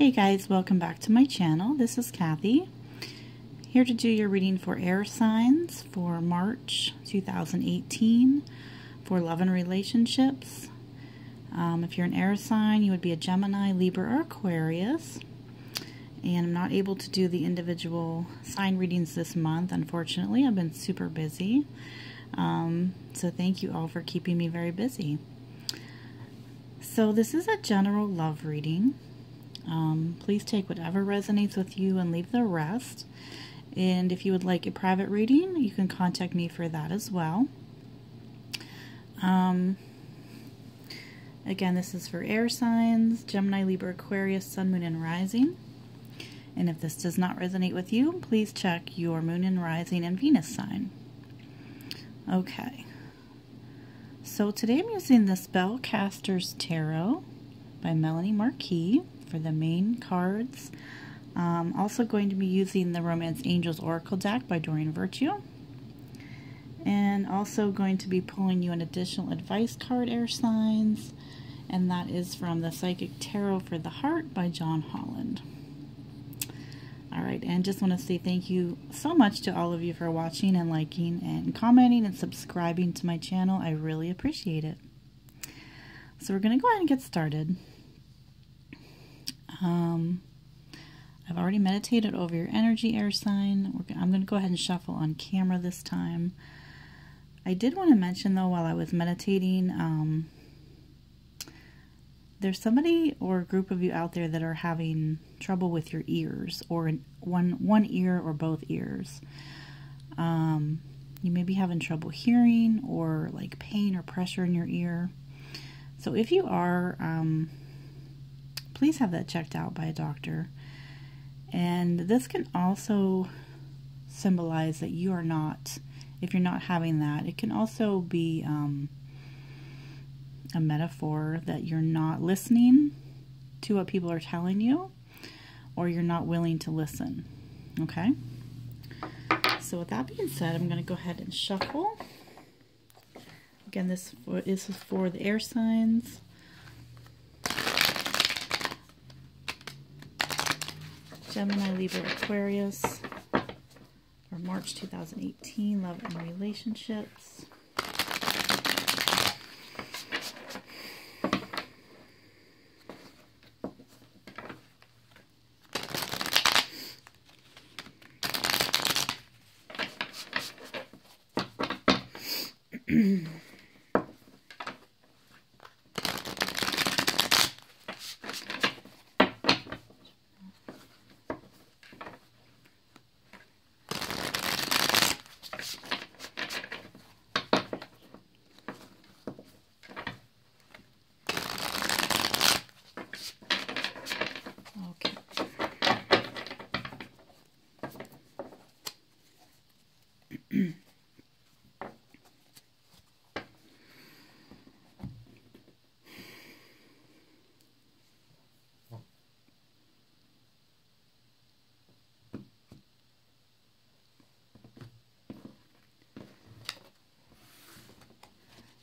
Hey guys, welcome back to my channel. This is Kathy, here to do your reading for air signs for March 2018 for love and relationships. If you're an air sign, you would be a Gemini, Libra, or Aquarius. And I'm not able to do the individual sign readings this month, unfortunately. I've been super busy. So thank you all for keeping me very busy. So this is a general love reading. Please take whatever resonates with you and leave the rest. And if you would like a private reading, you can contact me for that as well. Again, this is for air signs, Gemini, Libra, Aquarius, Sun, Moon, and Rising. And if this does not resonate with you, please check your Moon and Rising and Venus sign. Okay. So today I'm using the Spellcaster's Tarot by Melanie Marquis for the main cards. Also going to be using the Romance Angels Oracle deck by Doreen Virtue. And also going to be pulling you an additional advice card, air signs. And that is from the Psychic Tarot for the Heart by John Holland. Alright, and just want to say thank you so much to all of you for watching and liking and commenting and subscribing to my channel. I really appreciate it. So we're going to go ahead and get started. I've already meditated over your energy, air sign. I'm going to go ahead and shuffle on camera this time. I did want to mention, though, while I was meditating, there's somebody or a group of you out there that are having trouble with your ears, or one ear or both ears. You may be having trouble hearing, or like pain or pressure in your ear. So if you are, please have that checked out by a doctor. And this can also symbolize that you are not, if you're not having that, it can also be a metaphor that you're not listening to what people are telling you, or you're not willing to listen. Okay? So with that being said, I'm going to go ahead and shuffle. Again, this is for the air signs. Gemini, Libra, Aquarius for March 2018, love and relationships.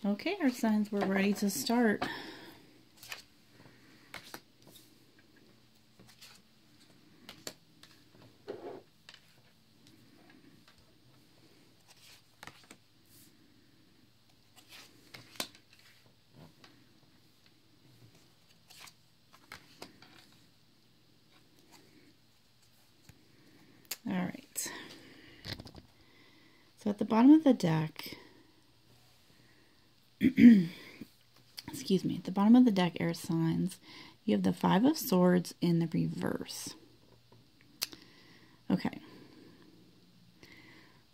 Okay, our signs, we're ready to start. All right. So at the bottom of the deck, excuse me, at the bottom of the deck, air signs, you have the Five of Swords in the reverse. Okay.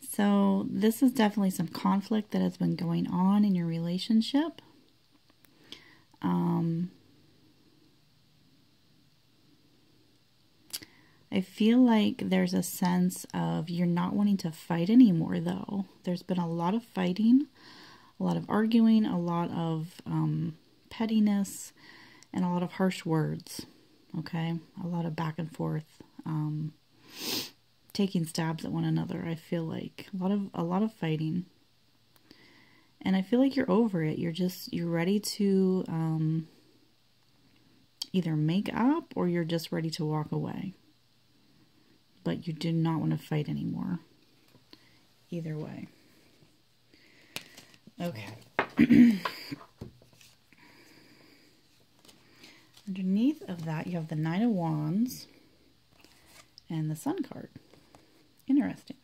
So this is definitely some conflict that has been going on in your relationship. I feel like there's a sense of you're not wanting to fight anymore, though. There's been a lot of fighting, a lot of arguing, a lot of pettiness, and a lot of harsh words. Okay, a lot of back and forth, taking stabs at one another. I feel like a lot of fighting, and I feel like you're over it. You're ready to either make up or you're just ready to walk away. But you do not want to fight anymore. Either way. Okay. Underneath of that, you have the Nine of Wands and the Sun card. Interesting.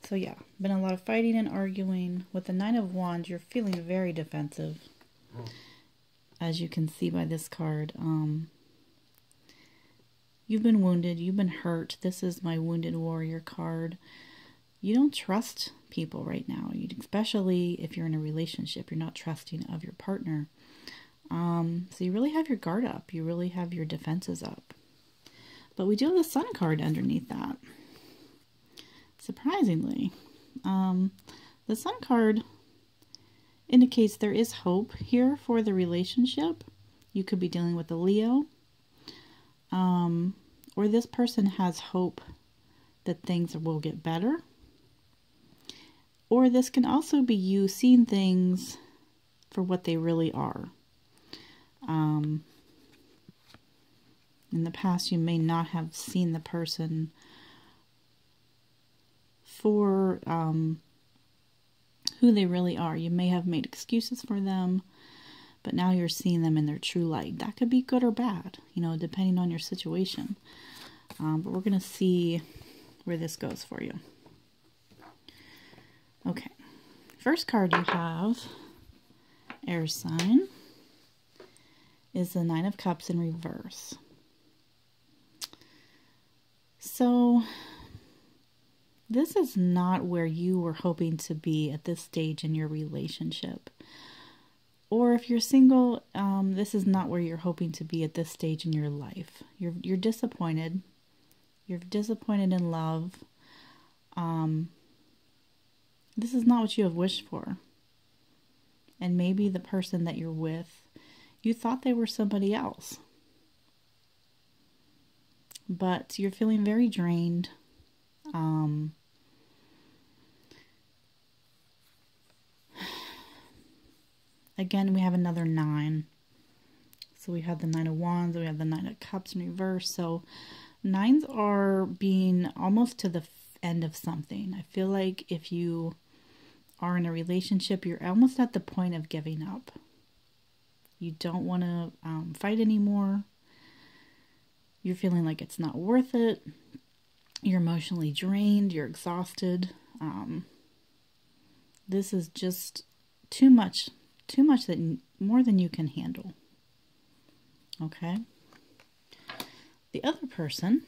So yeah, been a lot of fighting and arguing. With the Nine of Wands, you're feeling very defensive. As you can see by this card. You've been wounded. You've been hurt. This is my Wounded Warrior card. You don't trust people right now. Especially if you're in a relationship. You're not trusting of your partner. So you really have your guard up. You really have your defenses up. But we do have the Sun card underneath that. Surprisingly. The Sun card indicates there is hope here for the relationship. You could be dealing with a Leo. Or this person has hope that things will get better. Or this can also be you seeing things for what they really are. In the past, you may not have seen the person for who they really are. You may have made excuses for them, but now you're seeing them in their true light. That could be good or bad, you know, depending on your situation. But we're going to see where this goes for you. Okay. First card you have, air sign, is the Nine of Cups in reverse. So this is not where you were hoping to be at this stage in your relationship. Or if you're single, this is not where you're hoping to be at this stage in your life. You're disappointed. You're disappointed in love. This is not what you have wished for. And maybe the person that you're with, you thought they were somebody else. But you're feeling very drained. Again, we have another 9. So we have the Nine of Wands, we have the Nine of Cups in reverse. So 9s are being almost to the end of something. I feel like if you are in a relationship, you're almost at the point of giving up. You don't want to fight anymore. You're feeling like it's not worth it. You're emotionally drained. You're exhausted. This is just too much. Too much, that more than you can handle. Okay. The other person,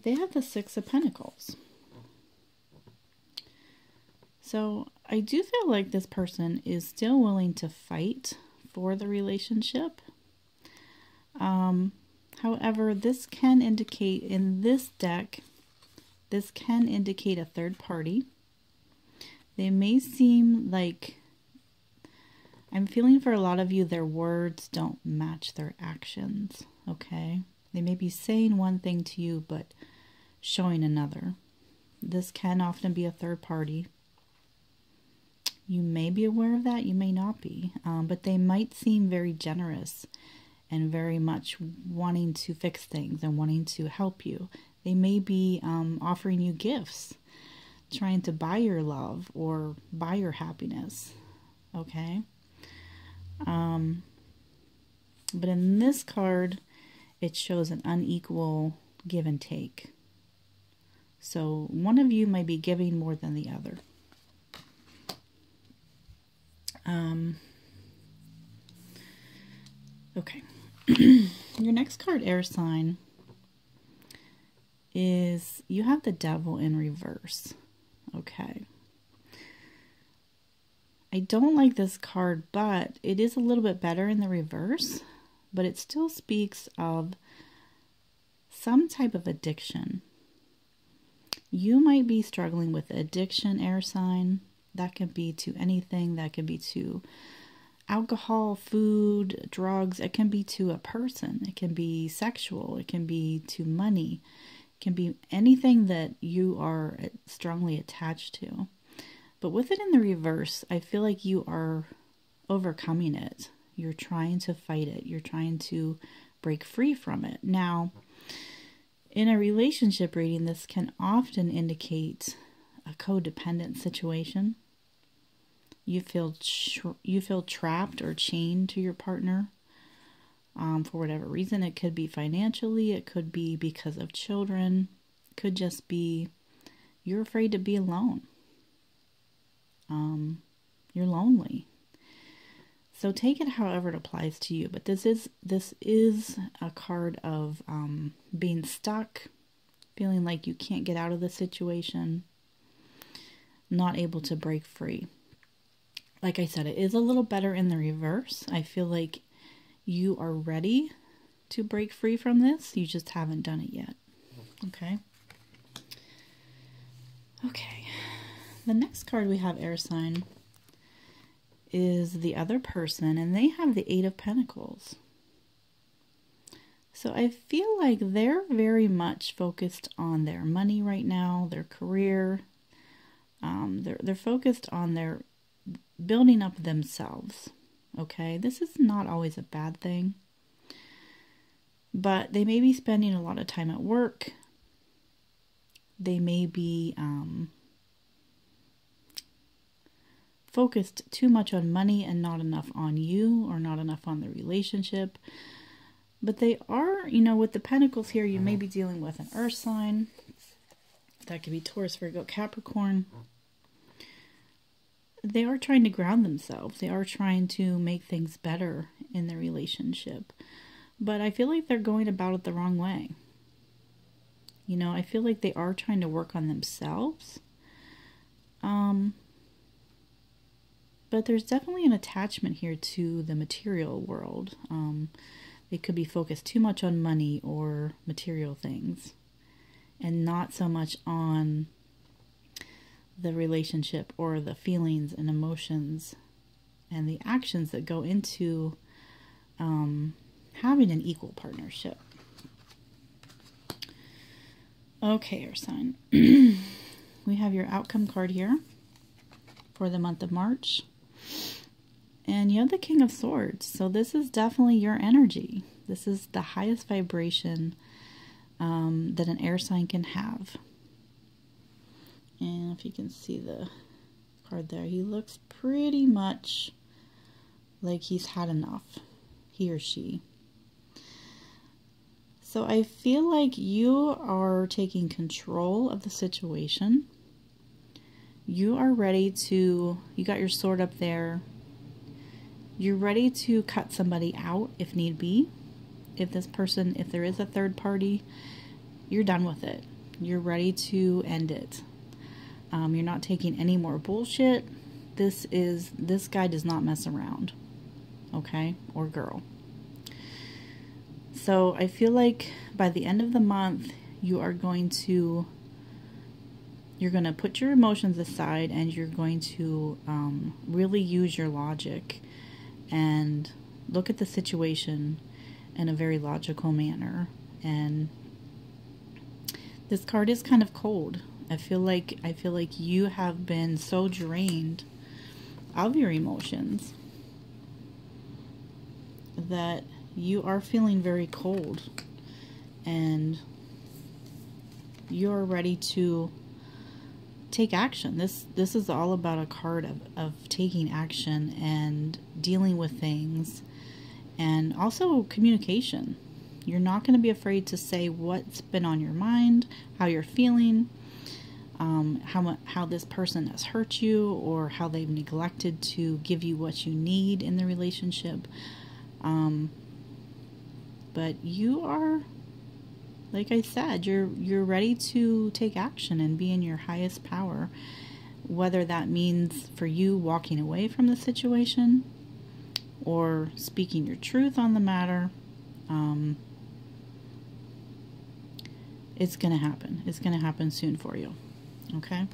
they have the Six of Pentacles. So I do feel like this person is still willing to fight for the relationship. However, this can indicate in this deck, this can indicate a third party. They may seem like, I'm feeling for a lot of you, their words don't match their actions, okay? They may be saying one thing to you, but showing another. This can often be a third party. You may be aware of that, you may not be, but they might seem very generous and very much wanting to fix things and wanting to help you. They may be offering you gifts, trying to buy your love or buy your happiness, okay? But in this card, it shows an unequal give and take. So one of you might be giving more than the other. Okay. Your next card, air sign, is you have the Devil in reverse. Okay. I don't like this card, but it is a little bit better in the reverse, but it still speaks of some type of addiction. You might be struggling with addiction, air sign. That can be to anything. That can be to alcohol, food, drugs. It can be to a person. It can be sexual. It can be to money. It can be anything that you are strongly attached to. But with it in the reverse, I feel like you are overcoming it. You're trying to fight it. You're trying to break free from it. Now, in a relationship reading, this can often indicate a codependent situation. You feel trapped or chained to your partner for whatever reason. It could be financially. It could be because of children. It could just be you're afraid to be alone. You're lonely. So take it however it applies to you. But this is a card of being stuck, feeling like you can't get out of the situation, not able to break free. Like I said, it is a little better in the reverse. I feel like you are ready to break free from this. You just haven't done it yet. Okay. Okay. The next card we have, air sign, is the other person, and they have the 8 of Pentacles. So I feel like they're very much focused on their money right now, their career. They're focused on their building up themselves. Okay, this is not always a bad thing, but they may be spending a lot of time at work. They may be focused too much on money and not enough on you, or not enough on the relationship. But they are, you know, with the Pentacles here, you may be dealing with an earth sign. That could be Taurus, Virgo, Capricorn. They are trying to ground themselves. They are trying to make things better in the relationship. But I feel like they're going about it the wrong way. You know, I feel like they are trying to work on themselves. But there's definitely an attachment here to the material world. They could be focused too much on money or material things, and not so much on the relationship or the feelings and emotions and the actions that go into having an equal partnership. Okay, air sign. We have your outcome card here for the month of March. And you have the King of Swords. So this is definitely your energy. This is the highest vibration that an air sign can have. And if you can see the card there, he looks pretty much like he's had enough, he or she. So I feel like you are taking control of the situation. You are ready to, you got your sword up there. You're ready to cut somebody out if need be. If this person, if there is a third party, you're done with it. You're ready to end it. You're not taking any more bullshit. This guy does not mess around. Okay? Or girl. So I feel like by the end of the month, you're going to put your emotions aside, and you're going to really use your logic and look at the situation in a very logical manner. And this card is kind of cold. I feel like you have been so drained of your emotions that you are feeling very cold, and you're ready to take action. This is all about a card of taking action and dealing with things, and also communication. You're not going to be afraid to say what's been on your mind, how you're feeling, how this person has hurt you, or how they've neglected to give you what you need in the relationship. But you are, like I said, you're ready to take action and be in your highest power, whether that means for you walking away from the situation or speaking your truth on the matter. It's going to happen. It's going to happen soon for you. Okay?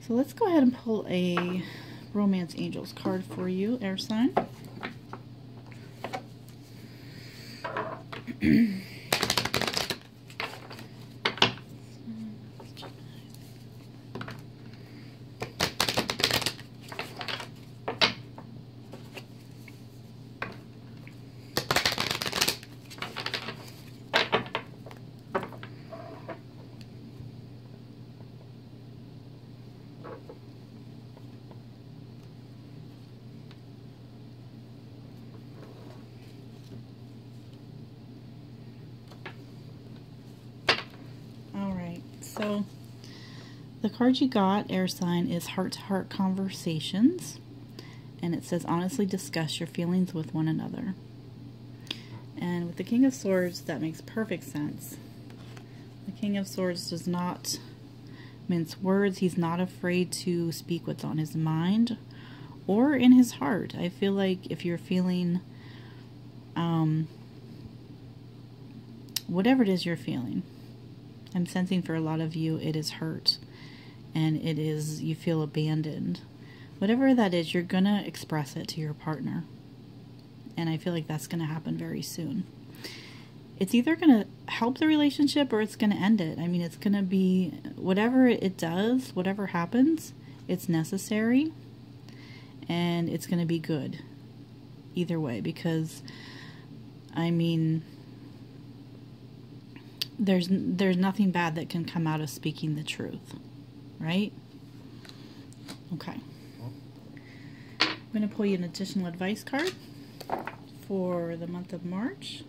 So let's go ahead and pull a Romance Angels card for you, air sign. So the card you got, air sign, is heart-to-heart conversations. And it says, honestly discuss your feelings with one another. And with the King of Swords, that makes perfect sense. The King of Swords does not mince words. He's not afraid to speak what's on his mind or in his heart. I feel like if you're feeling whatever it is you're feeling, I'm sensing for a lot of you it is hurt, and it is, you feel abandoned. Whatever that is, you're gonna express it to your partner, and I feel like that's gonna happen very soon. It's either gonna help the relationship or it's gonna end it. I mean, it's gonna be, whatever it does, whatever happens, it's necessary, and it's gonna be good either way, because I mean, there's nothing bad that can come out of speaking the truth, right? Okay. I'm going to pull you an additional advice card for the month of March.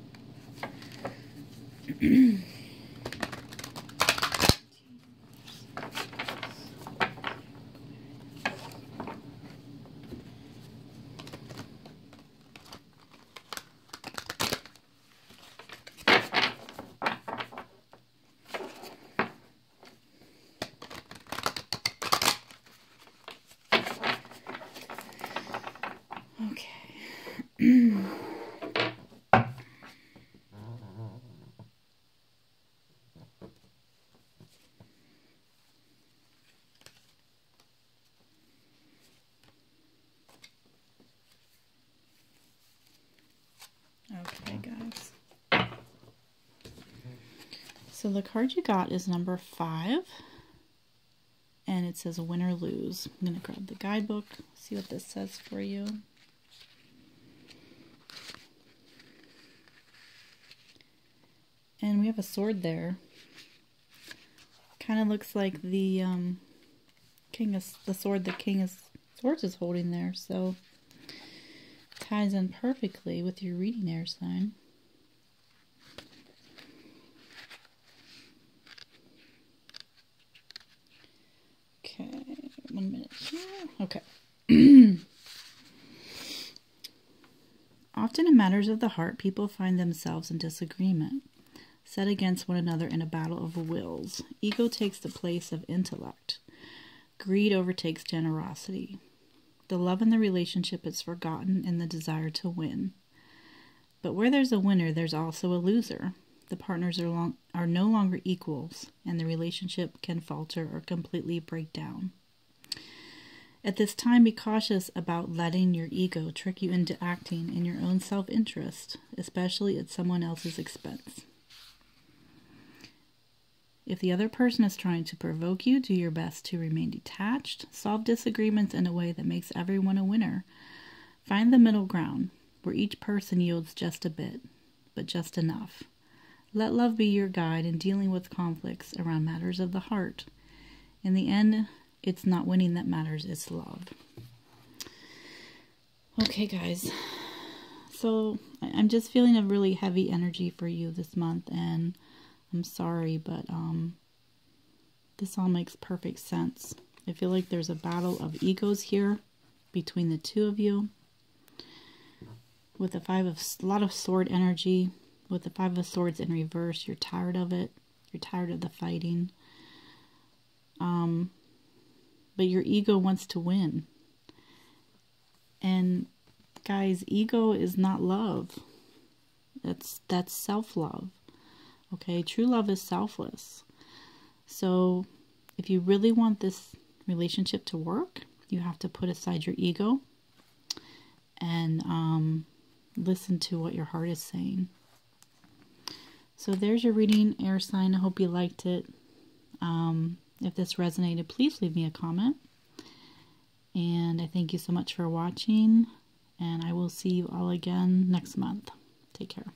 Okay, guys. So the card you got is number 5, and it says win or lose. I'm going to grab the guidebook, see what this says for you. And we have a sword there. Kind of looks like the King of Swords is holding there, so ties in perfectly with your reading, air sign. Okay, 1 minute here. Okay. Often in matters of the heart, people find themselves in disagreement, set against one another in a battle of wills. Ego takes the place of intellect. Greed overtakes generosity. The love in the relationship is forgotten in the desire to win. But where there's a winner, there's also a loser. The partners are no longer equals, and the relationship can falter or completely break down. At this time, be cautious about letting your ego trick you into acting in your own self-interest, especially at someone else's expense. If the other person is trying to provoke you, do your best to remain detached. Solve disagreements in a way that makes everyone a winner. Find the middle ground, where each person yields just a bit, but just enough. Let love be your guide in dealing with conflicts around matters of the heart. In the end, it's not winning that matters, it's love. Okay, guys. So I'm just feeling a really heavy energy for you this month, and I'm sorry, but this all makes perfect sense. I feel like there's a battle of egos here between the two of you. With a lot of sword energy, with the 5 of Swords in reverse, you're tired of it. You're tired of the fighting. But your ego wants to win. And guys, ego is not love. That's self-love. Okay, true love is selfless. So if you really want this relationship to work, you have to put aside your ego and listen to what your heart is saying. So there's your reading, air sign. I hope you liked it. If this resonated, please leave me a comment. And I thank you so much for watching. And I will see you all again next month. Take care.